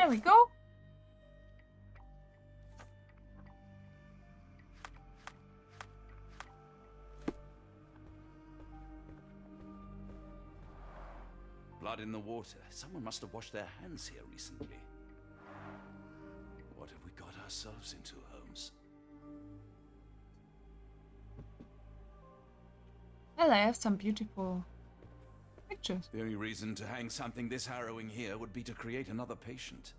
There we go. Blood in the water. Someone must have washed their hands here recently. What have we got ourselves into, Holmes? Well, I have some beautiful pictures. The only reason to hang something this harrowing here would be to create another patient.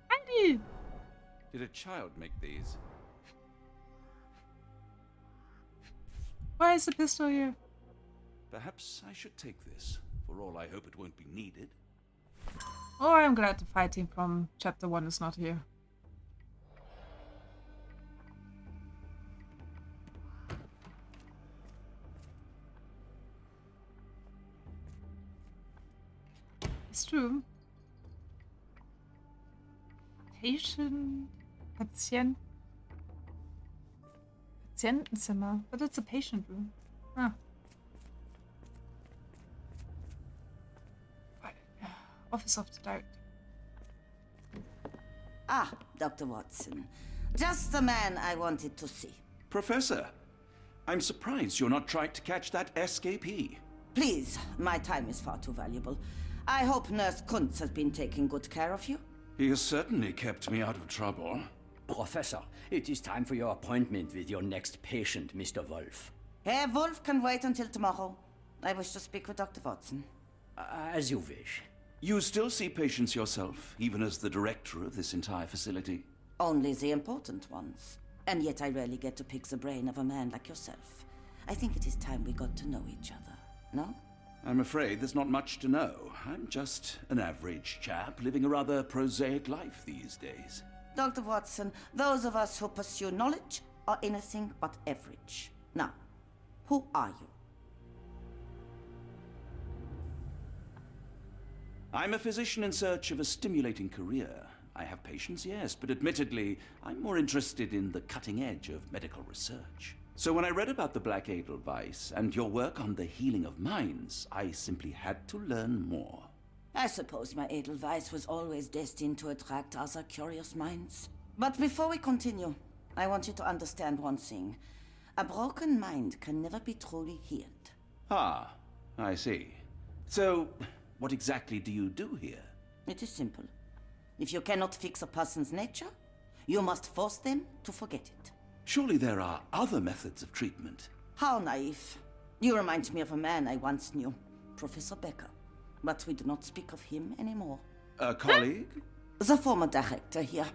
Andy! Did a child make these? Why is the pistol here? Perhaps I should take this. For all I hope it won't be needed. Oh, I'm glad the fighting from chapter 1 is not here. It's true. Patientenzimmer. But it's a patient room. Ah. Office of the Director. Ah, Dr. Watson. Just the man I wanted to see. Professor, I'm surprised you're not trying to catch that escapee. Please, my time is far too valuable. I hope Nurse Kuntz has been taking good care of you. He has certainly kept me out of trouble. Professor, it is time for your appointment with your next patient, Mr. Wolff. Herr Wolff can wait until tomorrow. I wish to speak with Dr. Watson. As you wish. You still see patients yourself, even as the director of this entire facility? Only the important ones. And yet I rarely get to pick the brain of a man like yourself. I think it is time we got to know each other, no? I'm afraid there's not much to know. I'm just an average chap living a rather prosaic life these days. Dr. Watson, those of us who pursue knowledge are anything but average. Now, who are you? I'm a physician in search of a stimulating career. I have patients, yes, but admittedly, I'm more interested in the cutting edge of medical research. So when I read about the Black Edelweiss and your work on the healing of minds, I simply had to learn more. I suppose my Edelweiss was always destined to attract other curious minds. But before we continue, I want you to understand one thing. A broken mind can never be truly healed. Ah, I see. So, what exactly do you do here? It is simple. If you cannot fix a person's nature, you must force them to forget it. Surely there are other methods of treatment. How naive. You remind me of a man I once knew, Professor Becker. But we do not speak of him anymore. A colleague? The former director here.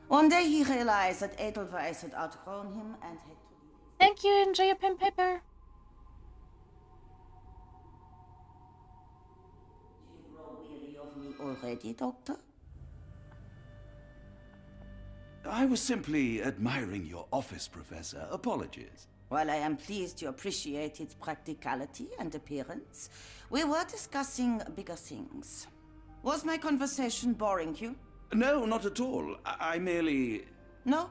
One day he realized that Edelweiss had outgrown him and had to leave. Thank you, enjoy your pen paper. Do you grow weary of me already, Doctor? I was simply admiring your office, Professor. Apologies. While I am pleased you appreciate its practicality and appearance, we were discussing bigger things. Was my conversation boring you? No, not at all. I merely... No,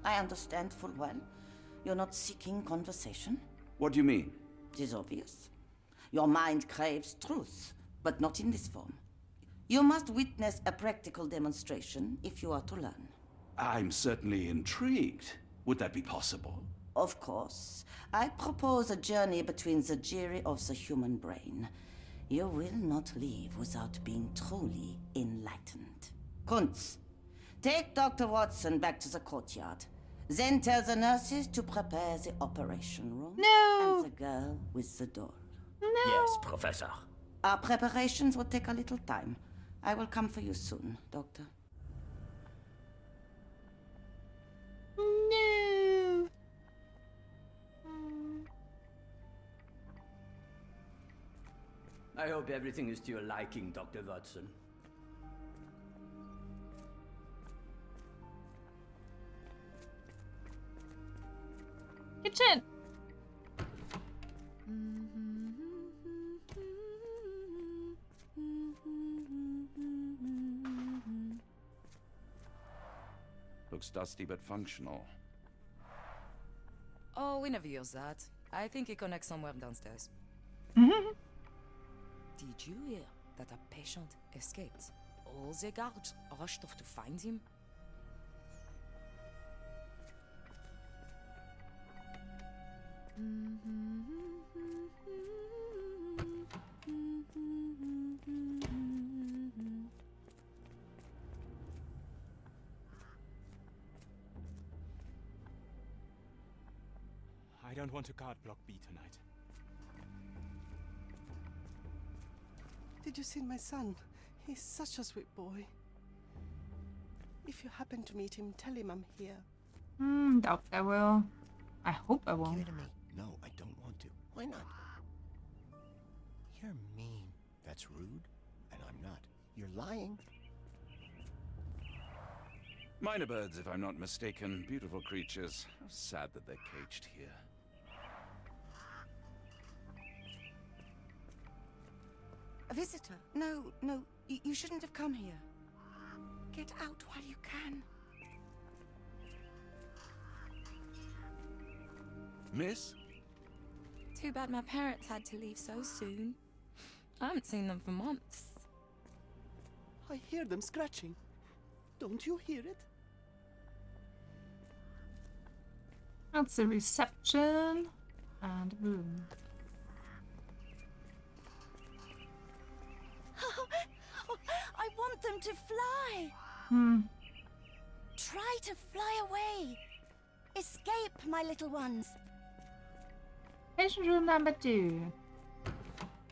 I understand full well. You're not seeking conversation. What do you mean? It is obvious. Your mind craves truth, but not in this form. You must witness a practical demonstration if you are to learn. I'm certainly intrigued. Would that be possible? Of course. I propose a journey between the jury of the human brain. You will not leave without being truly enlightened. Kuntz, take Dr. Watson back to the courtyard. Then tell the nurses to prepare the operation room. No! And the girl with the doll. No! Yes, Professor. Our preparations will take a little time. I will come for you soon, Doctor. No! I hope everything is to your liking, Dr. Watson. Kitchen! looks dusty but functional. Oh, we never use that. I think it connects somewhere downstairs. Did you hear that a patient escaped? All the guards rushed off to find him. I don't want to guard block B tonight. Did you see my son? He's such a sweet boy. If you happen to meet him, tell him I'm here. Doubt I will. I hope I Give won't. it to me. No, I don't want to. Why not? You're mean. That's rude. And I'm not. You're lying. Minor birds, if I'm not mistaken. Beautiful creatures. How sad that they're caged here. A visitor? No, you shouldn't have come here. Get out while you can. Miss? Too bad my parents had to leave so soon. I haven't seen them for months. I hear them scratching. Don't you hear it? That's the reception. And boom. I want them to fly. Try to fly away. Escape, my little ones. Patient room number 2.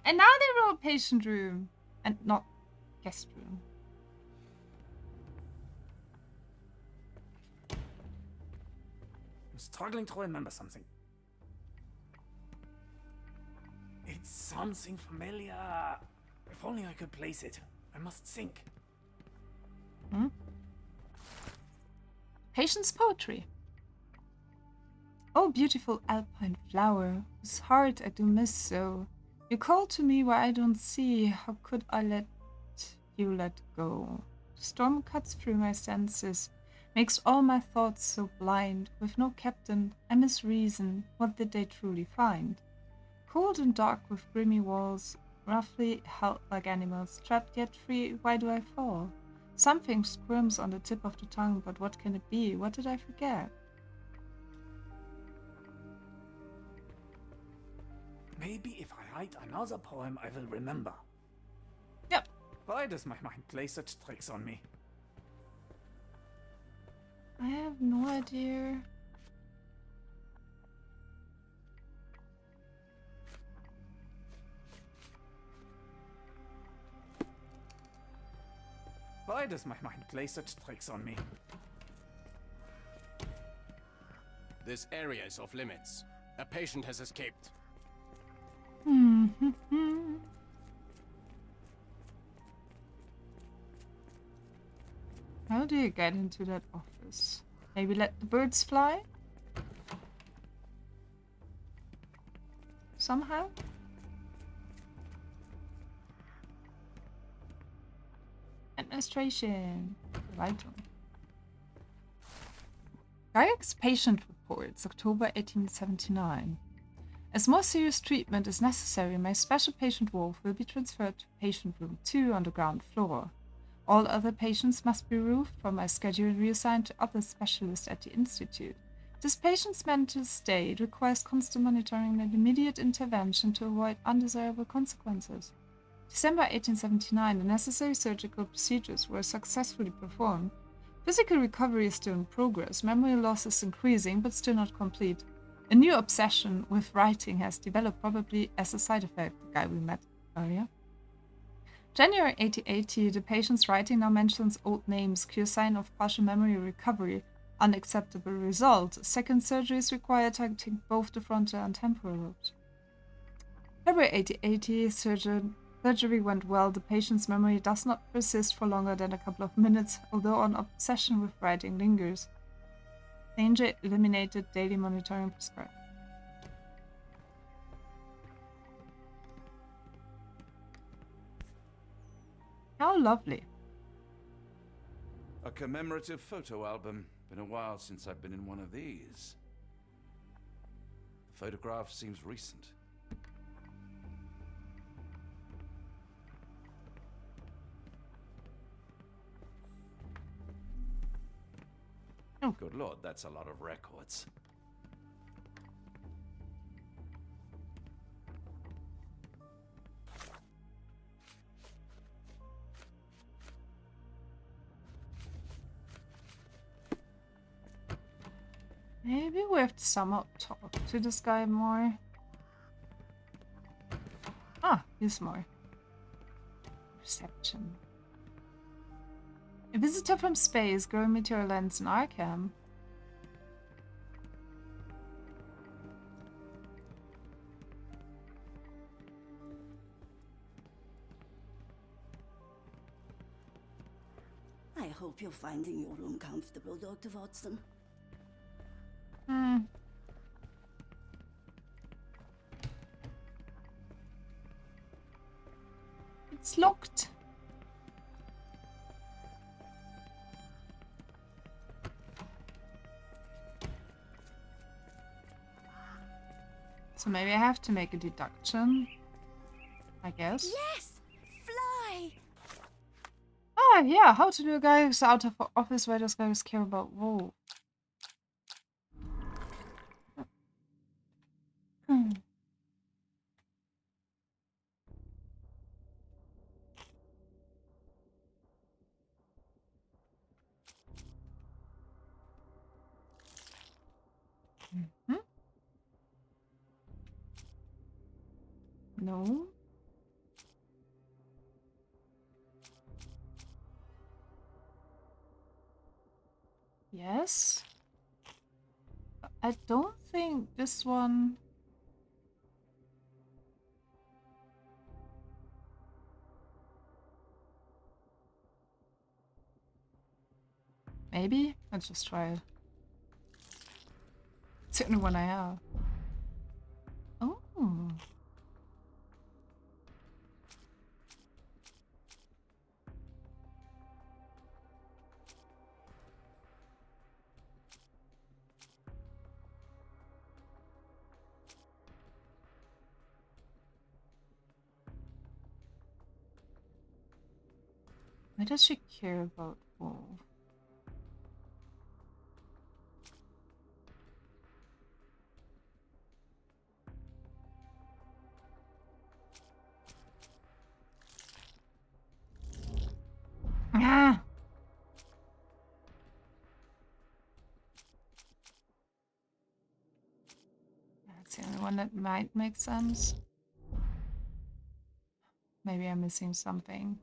And now they wrote patient room and not guest room. I'm struggling to remember something. It's something familiar. If only I could place it. I must think. Patient's poetry. Oh, beautiful alpine flower, whose heart I do miss so. You call to me where I don't see. How could I let you let go? The storm cuts through my senses, makes all my thoughts so blind. With no captain, I miss reason. What did they truly find? Cold and dark with grimy walls, roughly held like animals, trapped yet free, why do I fall? Something squirms on the tip of the tongue, but what can it be? What did I forget? Maybe if I write another poem, I will remember. Yep. Why does my mind play such tricks on me? I have no idea. Why does my mind play such tricks on me? This area is off limits. A patient has escaped. How do you get into that office? Maybe let the birds fly? Somehow? Administration. Right on. Gygax patient reports, October 1879. As more serious treatment is necessary, my special patient Wolff will be transferred to patient room 2 on the ground floor. All other patients must be removed from my schedule and reassigned to other specialists at the institute. This patient's mental state requires constant monitoring and immediate intervention to avoid undesirable consequences. December 1879, the necessary surgical procedures were successfully performed. Physical recovery is still in progress, memory loss is increasing but still not complete. A new obsession with writing has developed, probably as a side effect, the guy we met earlier. January 1880, the patient's writing now mentions old names, clear sign of partial memory recovery, unacceptable result. Second surgery is required targeting both the frontal and temporal lobes. February 1880, surgery went well. The patient's memory does not persist for longer than a couple of minutes, although an obsession with writing lingers. Danger eliminated, daily monitoring prescribed. How lovely. A commemorative photo album. Been a while since I've been in one of these. The photograph seems recent. Oh. Good lord, that's a lot of records. Maybe we have to somehow talk to this guy more. Ah, here's more. Perception. A visitor from space growing meteor lens in Arkham. I hope you're finding your room comfortable, Dr. Watson. It's locked. So maybe I have to make a deduction, I guess. Yes! Fly! Ah, yeah, how to do a guy who's out of office, why does guys care about Wolff? No. Yes. I don't think this one. Maybe? Let's just try it. It's the only one I have. Oh. Why does she care about Wolff? Ah! That's the only one that might make sense. Maybe I'm missing something.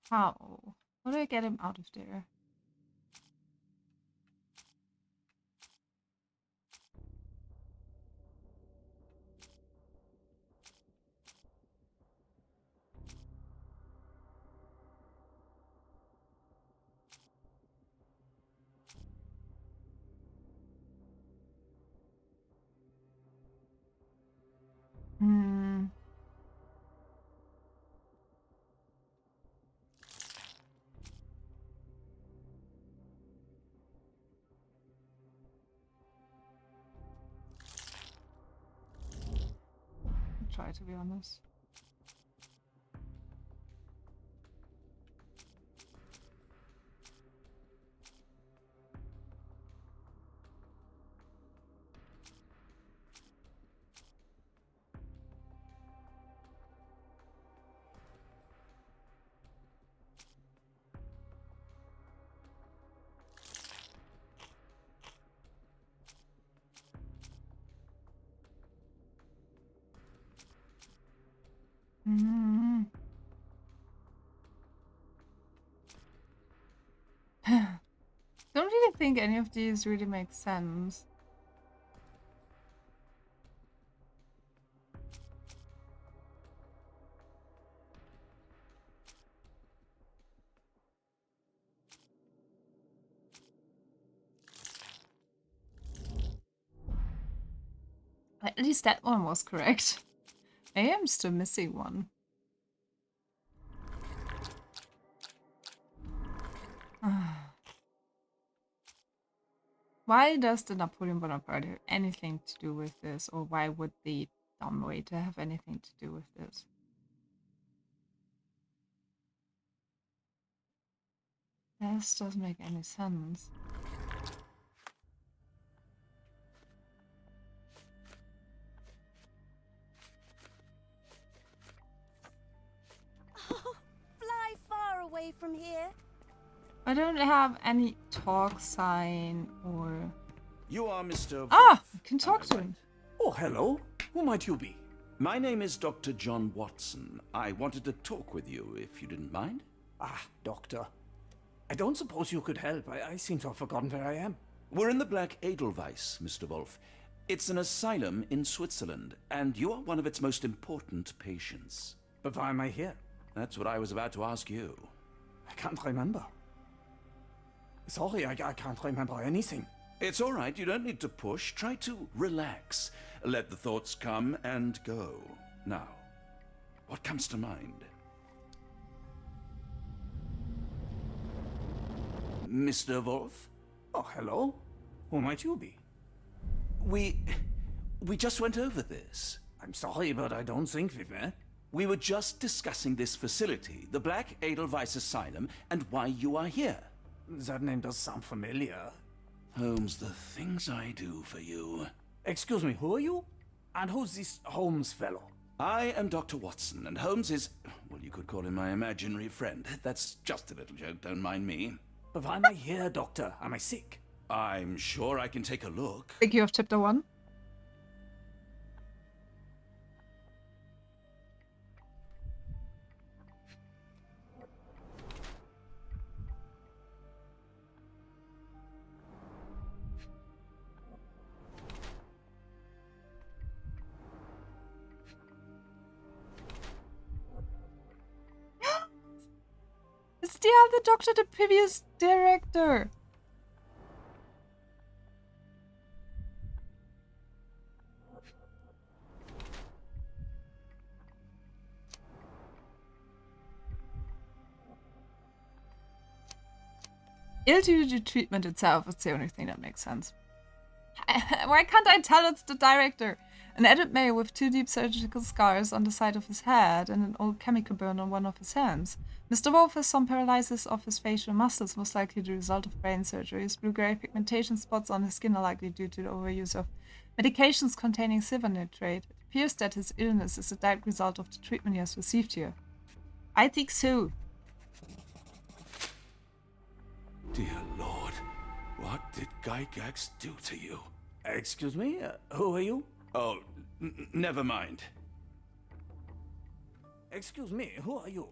How? How do I get him out of there? Try to be honest. Don't really think any of these really make sense. At least that one was correct. I am still missing one. Why does the Napoleon Bonaparte have anything to do with this? Or why would the dumbwaiter have anything to do with this? This doesn't make any sense. Oh, fly far away from here. I don't have any talk sign or... You are Mr. Ah! Wolff, I can talk to him. Oh, hello. Who might you be? My name is Dr. John Watson. I wanted to talk with you, if you didn't mind. Ah, doctor. I don't suppose you could help. I seem to have forgotten where I am. We're in the Black Edelweiss, Mr. Wolff. It's an asylum in Switzerland, and you are one of its most important patients. But why am I here? That's what I was about to ask you. I can't remember. Sorry, I can't remember anything. It's all right. You don't need to push. Try to relax. Let the thoughts come and go. Now, what comes to mind? Mr. Wolff? Oh, hello. Who might you be? We just went over this. I'm sorry, but I don't think we've met. We were just discussing this facility, the Black Edelweiss Asylum, and why you are here. That name does sound familiar. Holmes, the things I do for you. Excuse me, who are you? And who's this Holmes fellow? I am Dr. Watson, and Holmes is, well, you could call him my imaginary friend. That's just a little joke, don't mind me. But why am I here, doctor? Am I sick? I'm sure I can take a look. Thank you of chapter 1. It's the other doctor, the previous director. Ill-to treatment itself is the only thing that makes sense. Why can't I tell it's the director? An adult male with 2 deep surgical scars on the side of his head and an old chemical burn on one of his hands. Mr. Wolff has some paralysis of his facial muscles, most likely the result of brain surgery. His blue-gray pigmentation spots on his skin are likely due to the overuse of medications containing silver nitrate. It appears that his illness is a direct result of the treatment he has received here. I think so. Dear Lord, what did Gygax do to you? Excuse me, who are you? Oh, never mind. Excuse me, who are you?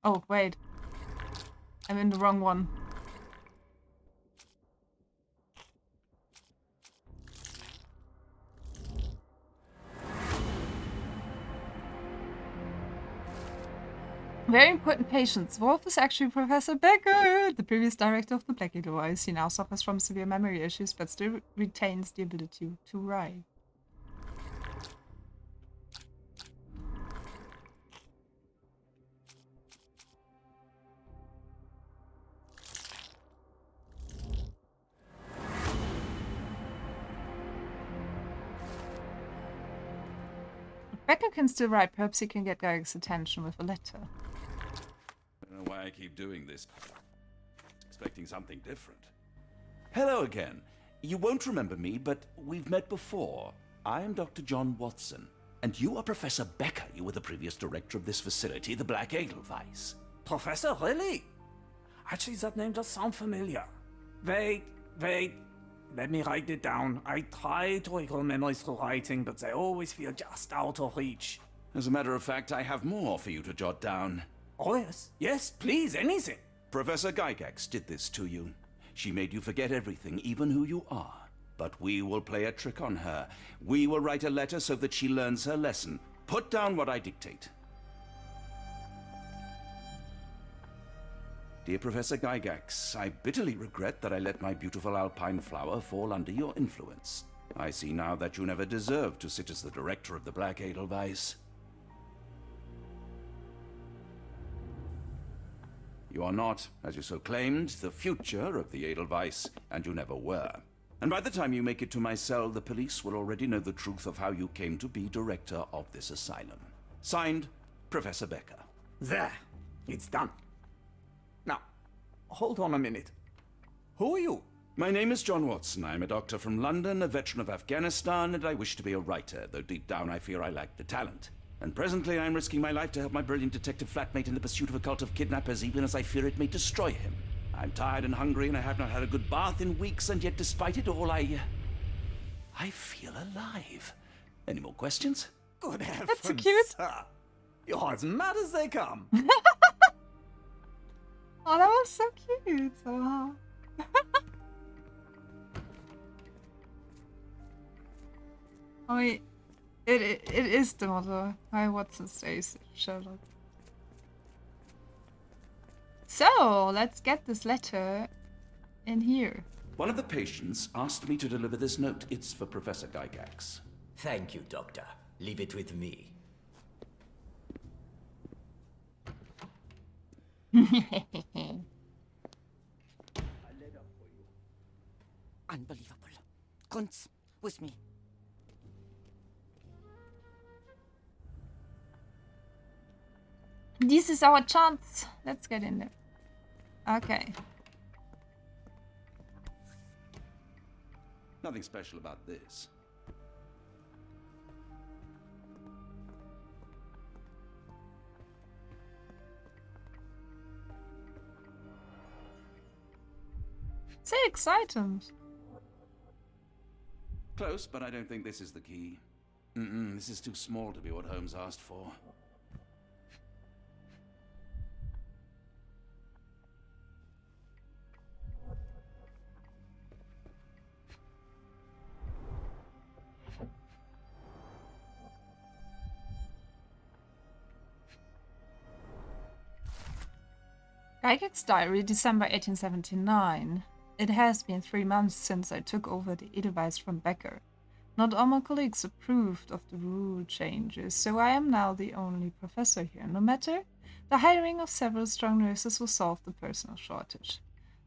Oh, wait. I'm in the wrong one. Very important patients. Wolff is actually Professor Becker, the previous director of the Black Edelweiss. He now suffers from severe memory issues, but still retains the ability to write. Becker can still write. Perhaps he can get Gygax's attention with a letter. I don't know why I keep doing this. Expecting something different. Hello again. You won't remember me, but we've met before. I am Dr. John Watson, and you are Professor Becker. You were the previous director of this facility, the Black Edelweiss. Professor, really? Actually, that name does sound familiar. Wait. Let me write it down. I try to recall memories through writing, but they always feel just out of reach. As a matter of fact, I have more for you to jot down. Oh, yes. Yes, please, anything. Professor Gygax did this to you. She made you forget everything, even who you are. But we will play a trick on her. We will write a letter so that she learns her lesson. Put down what I dictate. Dear Professor Gygax, I bitterly regret that I let my beautiful alpine flower fall under your influence. I see now that you never deserved to sit as the director of the Black Edelweiss. You are not, as you so claimed, the future of the Edelweiss, and you never were. And by the time you make it to my cell, the police will already know the truth of how you came to be director of this asylum. Signed, Professor Becker. There. It's done. Now, hold on a minute. Who are you? My name is John Watson. I am a doctor from London, a veteran of Afghanistan, and I wish to be a writer, though deep down I fear I lack the talent. And presently I am risking my life to help my brilliant detective flatmate in the pursuit of a cult of kidnappers, even as I fear it may destroy him. I'm tired and hungry, and I have not had a good bath in weeks, and yet despite it all, I feel alive. Any more questions? Good heavens, That's so cute. sir. You're as mad as they come. Oh, that was so cute. Oh. I mean, it is the mother. Why Watson stays Sherlock. So, let's get this letter in here. One of the patients asked me to deliver this note. It's for Professor Gygax. Thank you, Doctor. Leave it with me. Unbelievable. Kunz, with me. This is our chance. Let's get in there. Okay. Nothing special about this. Six items. Close, but I don't think this is the key. This is too small to be what Holmes asked for. Gygax diary, December 1879. It has been 3 months since I took over the Edelweiss from Becker. Not all my colleagues approved of the rule changes, so I am now the only professor here. No matter, the hiring of several strong nurses will solve the personal shortage.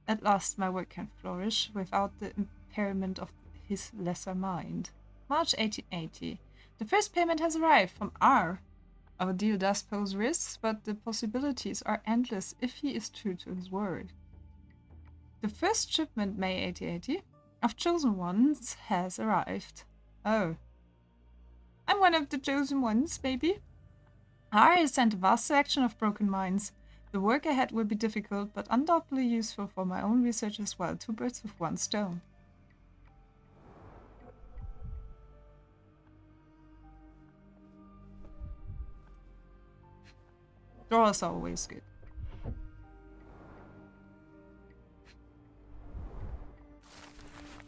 At last my work can flourish without the impairment of his lesser mind. March 1880. The first payment has arrived from R. Our deal does pose risks, but the possibilities are endless if he is true to his word. The first shipment, May 1880, of chosen ones has arrived. Oh. I'm one of the chosen ones, maybe. R has sent a vast selection of broken minds. The work ahead will be difficult, but undoubtedly useful for my own research as well. 2 birds with 1 stone. Drawers are always good.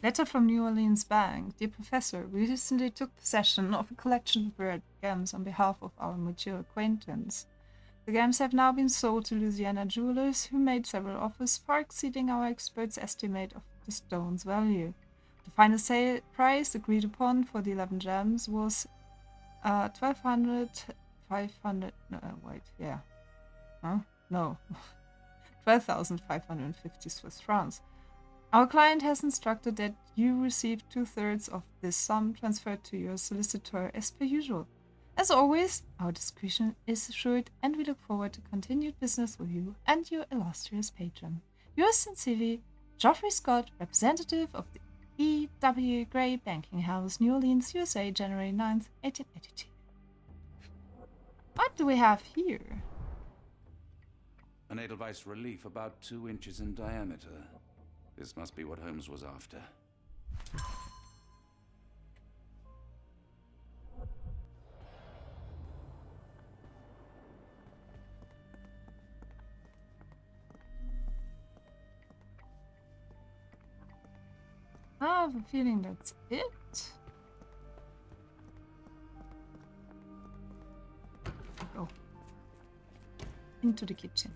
Letter from New Orleans Bank. Dear Professor, we recently took possession of a collection of rare gems on behalf of our mutual acquaintance. The gems have now been sold to Louisiana jewelers, who made several offers far exceeding our experts' estimate of the stone's value. The final sale price agreed upon for the 11 gems was 12,550 Swiss francs. Our client has instructed that you receive 2/3 of this sum transferred to your solicitor as per usual. As always, our discretion is assured, and we look forward to continued business with you and your illustrious patron. Yours sincerely, Geoffrey Scott, representative of the E.W. Gray Banking House, New Orleans, USA, January 9th, 1882. What do we have here? An Edelweiss relief about 2 inches in diameter. This must be what Holmes was after. I have a feeling that's it. Go into the kitchen.